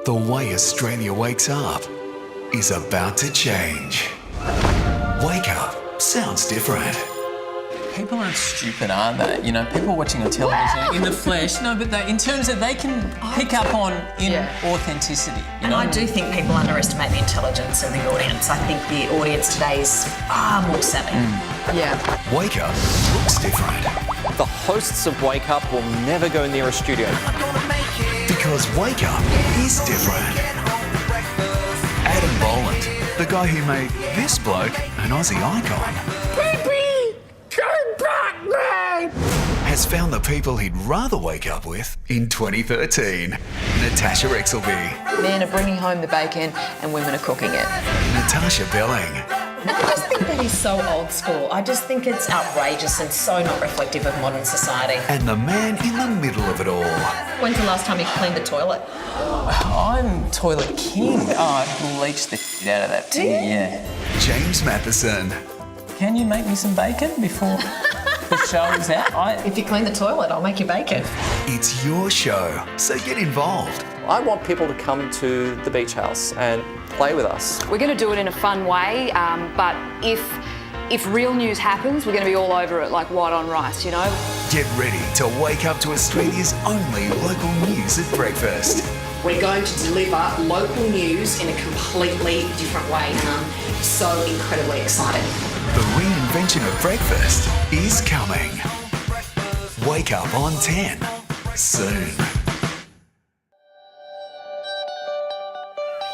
The way Australia wakes up is about to change. Wake up sounds different. People aren't stupid, are they? You know, people watching on television in the flesh. No, but in terms of they can pick up on authenticity. And I do think people underestimate the intelligence of the audience. I think the audience today is far more savvy. Yeah. Wake Up looks different. The hosts of Wake Up will never go near a studio. Because Wake Up is different. Adam Boland, the guy who made this bloke an Aussie icon, has found the people he'd rather wake up with in 2013. Natasha Exelby, Men are bringing home the bacon and women are cooking it. Natasha Belling, I just think that is so old school. I just think it's outrageous and so not reflective of modern society. and the man in the middle of it all, When's the last time you cleaned the toilet? I'm toilet king. Oh, I bleached the shit out of that thing. Yeah. James Matheson, Can you make me some bacon before the show is out? If you clean the toilet, I'll make you bacon. it's your show, so get involved. I want people to come to the beach house and play with us. We're going to do it in a fun way, but if real news happens, we're going to be all over it like white on rice, you know? Get ready to wake up to Australia's only local news at breakfast. We're going to deliver local news in a completely different way, and I'm so incredibly excited. The reinvention of breakfast is coming. Wake Up on 10 soon.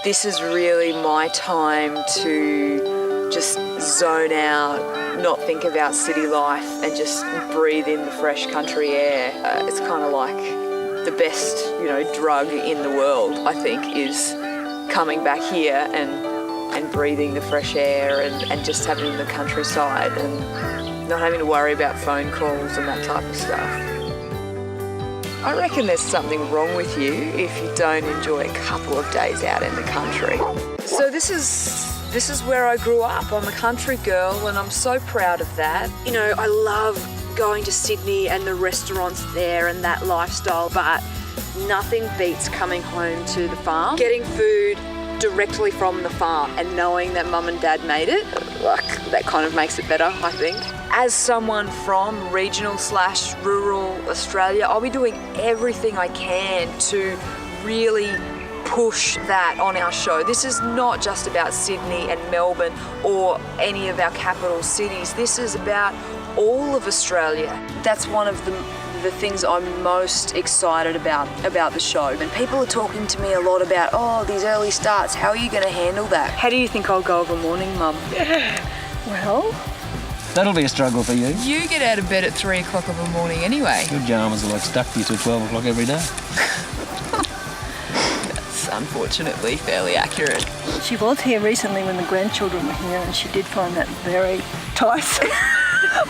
This is really my time to just zone out, not think about city life and just breathe in the fresh country air. It's kind of like the best, drug in the world, I think, is coming back here and breathing the fresh air and just having the countryside and not having to worry about phone calls and that type of stuff. I reckon there's something wrong with you if you don't enjoy a couple of days out in the country. So this is where I grew up. I'm a country girl and I'm so proud of that. I love going to Sydney and the restaurants there and that lifestyle, but nothing beats coming home to the farm, getting food directly from the farm and knowing that mum and dad made it. That kind of makes it better, I think. As someone from regional/rural Australia, I'll be doing everything I can to really push that on our show. This is not just about Sydney and Melbourne or any of our capital cities. This is about all of Australia. That's one of the things I'm most excited about the show. And people are talking to me a lot about, these early starts, how are you going to handle that? How do you think I'll go of a morning, Mum? Well, That'll be a struggle for you. you get out of bed at 3 o'clock of a morning anyway. Your pyjamas are like stuck to you till 12 o'clock every day. That's unfortunately fairly accurate. She was here recently when the grandchildren were here and she did find that very tiresome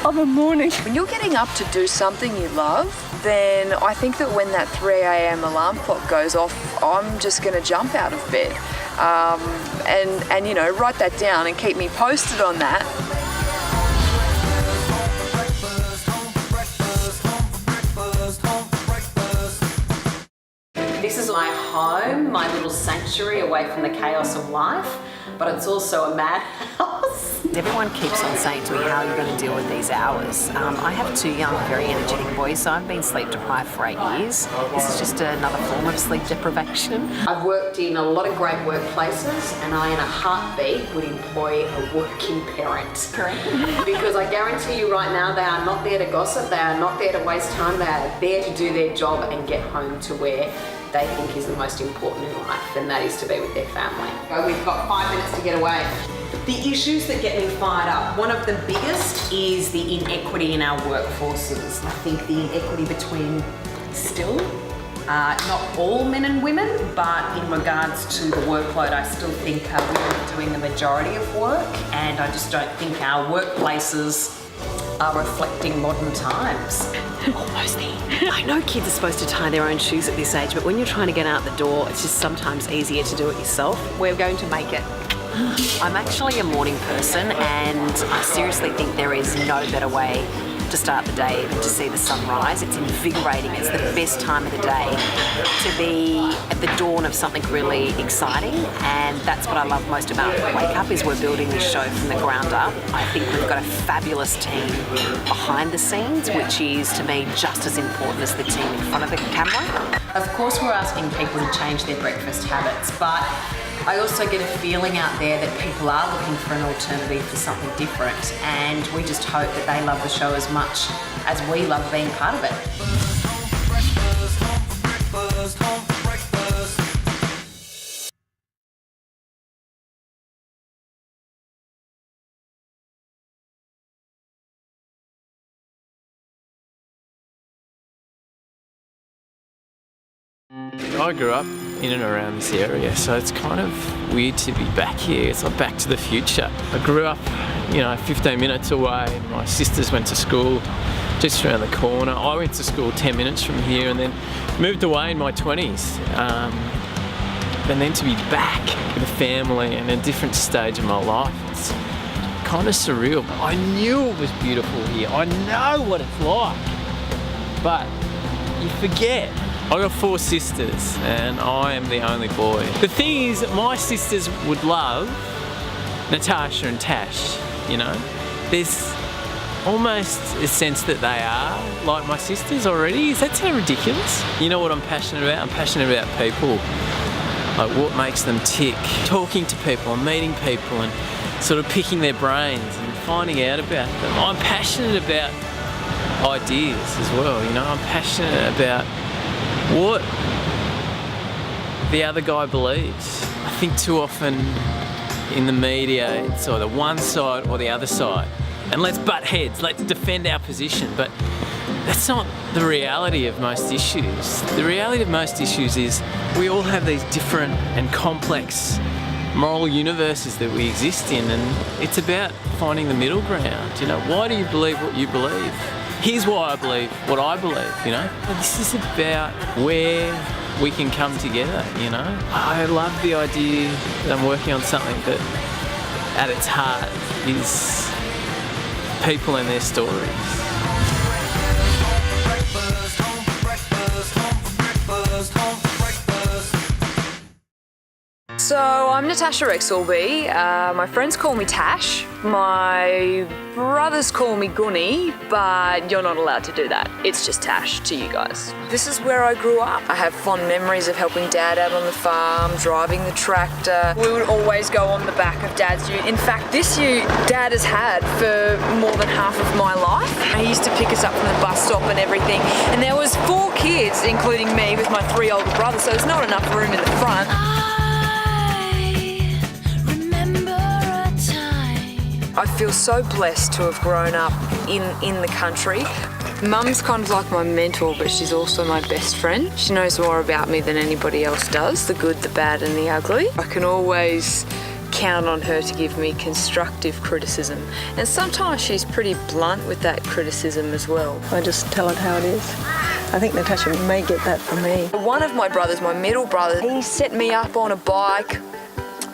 of a morning. When you're getting up to do something you love, then I think that when that 3 a.m. alarm clock goes off, I'm just going to jump out of bed. And write that down and keep me posted on that. This is my home, my little sanctuary away from the chaos of life, but it's also a madhouse. Everyone keeps on saying to me, how are you going to deal with these hours? I have 2 young, very energetic boys, so I've been sleep deprived for 8 years. This is just another form of sleep deprivation. I've worked in a lot of great workplaces, and I, in a heartbeat, would employ a working parent. Because I guarantee you right now, they are not there to gossip, they are not there to waste time, they are there to do their job and get home to where they think is the most important in life, and that is to be with their family. We've got 5 minutes to get away. The issues that get me fired up, one of the biggest is the inequity in our workforces. I think the inequity between not all men and women, but in regards to the workload, I still think women are doing the majority of work, and I just don't think our workplaces are reflecting modern times. Almost there. I know kids are supposed to tie their own shoes at this age, but when you're trying to get out the door, it's just sometimes easier to do it yourself. We're going to make it. I'm actually a morning person, and I seriously think there is no better way to start the day than to see the sunrise. It's invigorating. It's the best time of the day to be at the dawn of of something really exciting, and that's what I love most about Wake Up, is we're building this show from the ground up. I think we've got a fabulous team behind the scenes, which is to me just as important as the team in front of the camera. Of course we're asking people to change their breakfast habits, but I also get a feeling out there that people are looking for an alternative, for something different, and we just hope that they love the show as much as we love being part of it. I grew up in and around this area, so it's kind of weird to be back here. It's like back to the future. I grew up, 15 minutes away, and my sisters went to school just around the corner. I went to school 10 minutes from here and then moved away in my 20s. And then to be back with a family and a different stage of my life, it's kind of surreal. I knew it was beautiful here. I know what it's like, but you forget. I got 4 sisters and I am the only boy. The thing is, my sisters would love Natasha and Tash, There's almost a sense that they are like my sisters already. Does that sound ridiculous? You know what I'm passionate about? I'm passionate about people. Like what makes them tick. Talking to people and meeting people and sort of picking their brains and finding out about them. I'm passionate about ideas as well, I'm passionate about what the other guy believes. I think too often in the media it's either one side or the other side. And let's butt heads, let's defend our position. But that's not the reality of most issues. The reality of most issues is we all have these different and complex moral universes that we exist in, and it's about finding the middle ground. Why do you believe what you believe? Here's why I believe what I believe, This is about where we can come together, I love the idea that I'm working on something that at its heart is people and their stories. So I'm Natasha Rexelby. My friends call me Tash. My brothers call me Gunny, but you're not allowed to do that. It's just Tash to you guys. This is where I grew up. I have fond memories of helping Dad out on the farm, driving the tractor. We would always go on the back of Dad's ute. In fact, this ute Dad has had for more than half of my life. He used to pick us up from the bus stop and everything. And there was 4 kids, including me with my 3 older brothers, so there's not enough room in the front. I feel so blessed to have grown up in the country. Mum's kind of like my mentor, but she's also my best friend. She knows more about me than anybody else does, the good, the bad and the ugly. I can always count on her to give me constructive criticism. And sometimes she's pretty blunt with that criticism as well. I just tell it how it is. I think Natasha may get that from me. One of my brothers, my middle brother, he set me up on a bike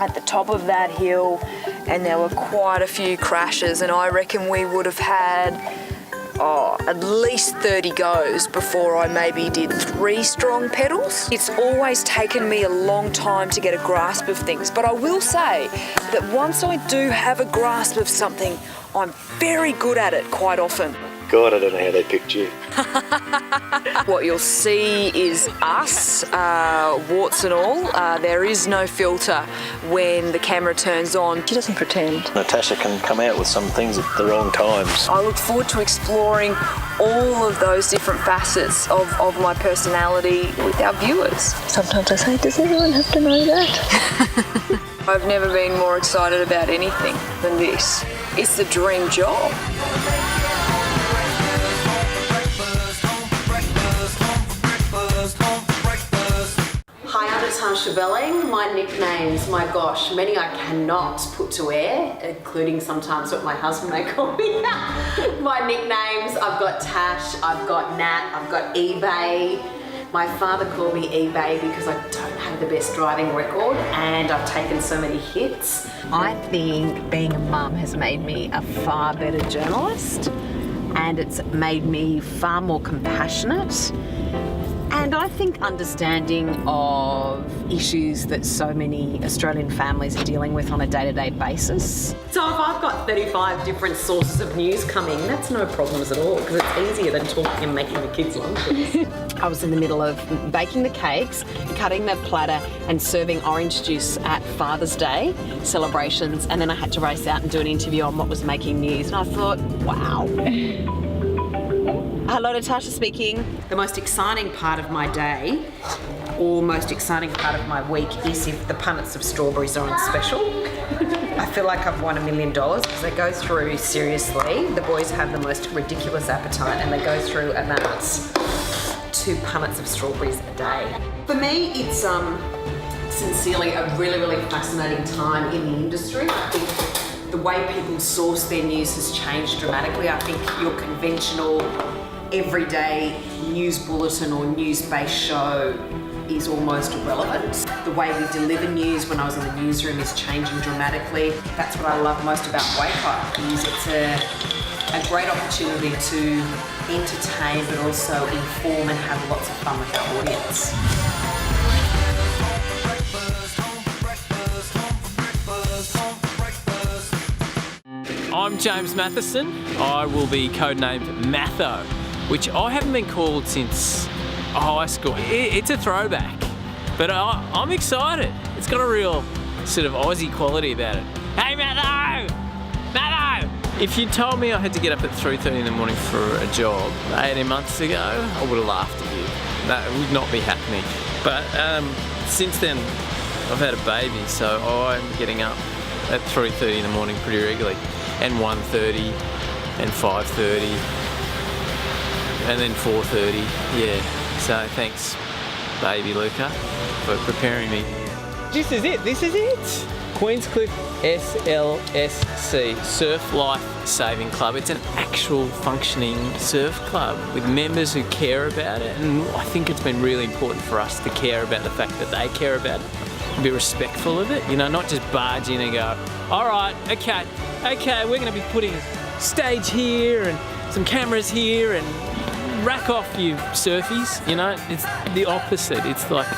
at the top of that hill, and there were quite a few crashes, and I reckon we would have had at least 30 goes before I maybe did 3 strong pedals. It's always taken me a long time to get a grasp of things, but I will say that once I do have a grasp of something, I'm very good at it quite often. God, I don't know how they picked you. What you'll see is us, warts and all. There is no filter when the camera turns on. She doesn't pretend. Natasha can come out with some things at the wrong times. I look forward to exploring all of those different facets of my personality with our viewers. Sometimes I say, does everyone have to know that? I've never been more excited about anything than this. It's the dream job. Hi, I'm Natasha Belling. My nicknames, my gosh, many I cannot put to air, including sometimes what my husband may call me. My nicknames, I've got Tash, I've got Nat, I've got eBay. My father called me eBay because I don't have the best driving record and I've taken so many hits. I think being a mum has made me a far better journalist, and it's made me far more compassionate. And And I think understanding of issues that so many Australian families are dealing with on a day-to-day basis. So if I've got 35 different sources of news coming, that's no problems at all, because it's easier than talking and making the kids' lunches. I was in the middle of baking the cakes, cutting the platter and serving orange juice at Father's Day celebrations, and then I had to race out and do an interview on what was making news, and I thought, wow. Hello, Natasha speaking. The most exciting part of my day, or most exciting part of my week, is if the punnets of strawberries are on special. I feel like I've won $1 million because they go through, seriously, the boys have the most ridiculous appetite and they go through about 2 punnets of strawberries a day. For me, it's sincerely a really, really fascinating time in the industry. I think the way people source their news has changed dramatically. I think your conventional everyday news bulletin or news-based show is almost irrelevant. The way we deliver news when I was in the newsroom is changing dramatically. That's what I love most about Wake Up, is it's a great opportunity to entertain but also inform and have lots of fun with our audience. I'm James Matheson. I will be codenamed Matho, which I haven't been called since high school. It's a throwback, but I'm excited. It's got a real sort of Aussie quality about it. Hey Matho! Matho! If you told me I had to get up at 3:30 in the morning for a job 18 months ago, I would have laughed at you. That would not be happening. But since then, I've had a baby, so I'm getting up at 3:30 in the morning pretty regularly, and 1:30 and 5:30 and then 4:30. Yeah, so thanks baby Luca for preparing me. This is it. Queenscliff SLSC, Surf Life Saving Club. It's an actual functioning surf club with members who care about it, and I think it's been really important for us to care about the fact that they care about it and be respectful of it, you know, not just barge in and go, all right, okay, we're going to be putting a stage here and some cameras here and rack off you surfies, you know. It's the opposite. It's like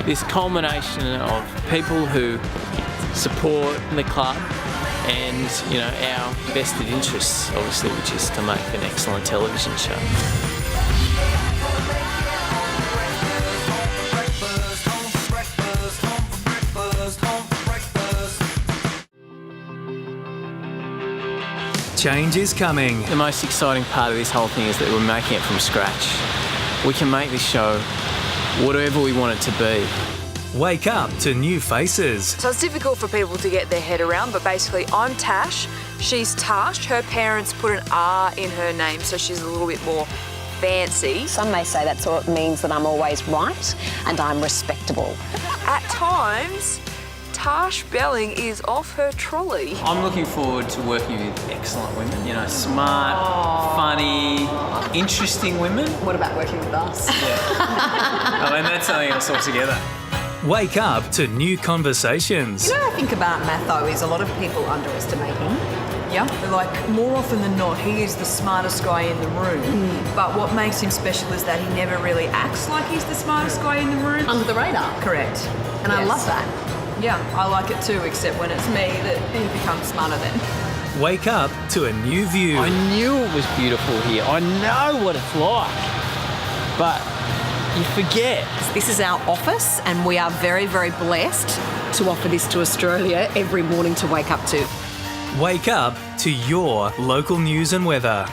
this culmination of people who support the club and, you know, our vested interests, obviously, which is to make an excellent television show. Change is coming. The most exciting part of this whole thing is that we're making it from scratch. We can make this show whatever we want it to be. Wake up to new faces. So it's difficult for people to get their head around, but basically I'm Tash, she's Tash. Her parents put an R in her name, so she's a little bit more fancy. Some may say that sort of means that I'm always right and I'm respectable. At times, Tash Belling is off her trolley. I'm looking forward to working with excellent women, you know, smart, funny, interesting women. What about working with us? Yeah. I mean, that's something else altogether. Wake up to new conversations. You know what I think about Matho is a lot of people underestimate him. Yeah, like more often than not, he is the smartest guy in the room. But what makes him special is that he never really acts like he's the smartest guy in the room. Under the radar. Correct. And I love that. Yeah, I like it too, except when it's me that he becomes smarter then. Wake up to a new view. I knew it was beautiful here. I know what it's like. But you forget. This is our office and we are very, very blessed to offer this to Australia every morning to wake up to. Wake up to your local news and weather.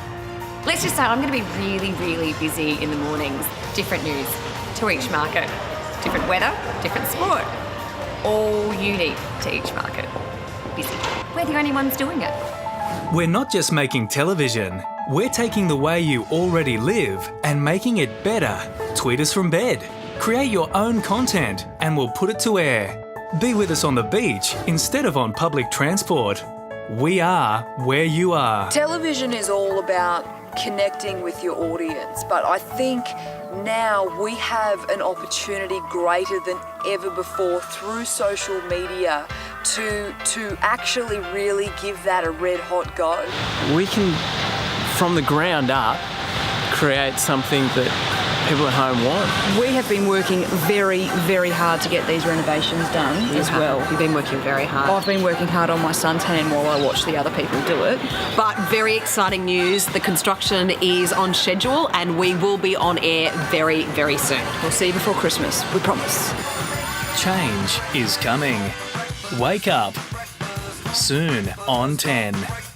Let's just say I'm going to be really, really busy in the mornings. Different news to each market. Different weather, different sport. All unique to each market. Busy. We're the only ones doing it. We're not just making television. We're taking the way you already live and making it better. Tweet us from bed. Create your own content and we'll put it to air. Be with us on the beach instead of on public transport. We are where you are. Television is all about connecting with your audience, but I think now we have an opportunity greater than ever before through social media to actually really give that a red hot go. We can, from the ground up, create something that people at home want. We have been working very, very hard to get these renovations done as well. You've been working very hard. I've been working hard on my suntan while I watch the other people do it. But very exciting news. The construction is on schedule and we will be on air very, very soon. We'll see you before Christmas, we promise. Change is coming. Wake up. Soon on 10.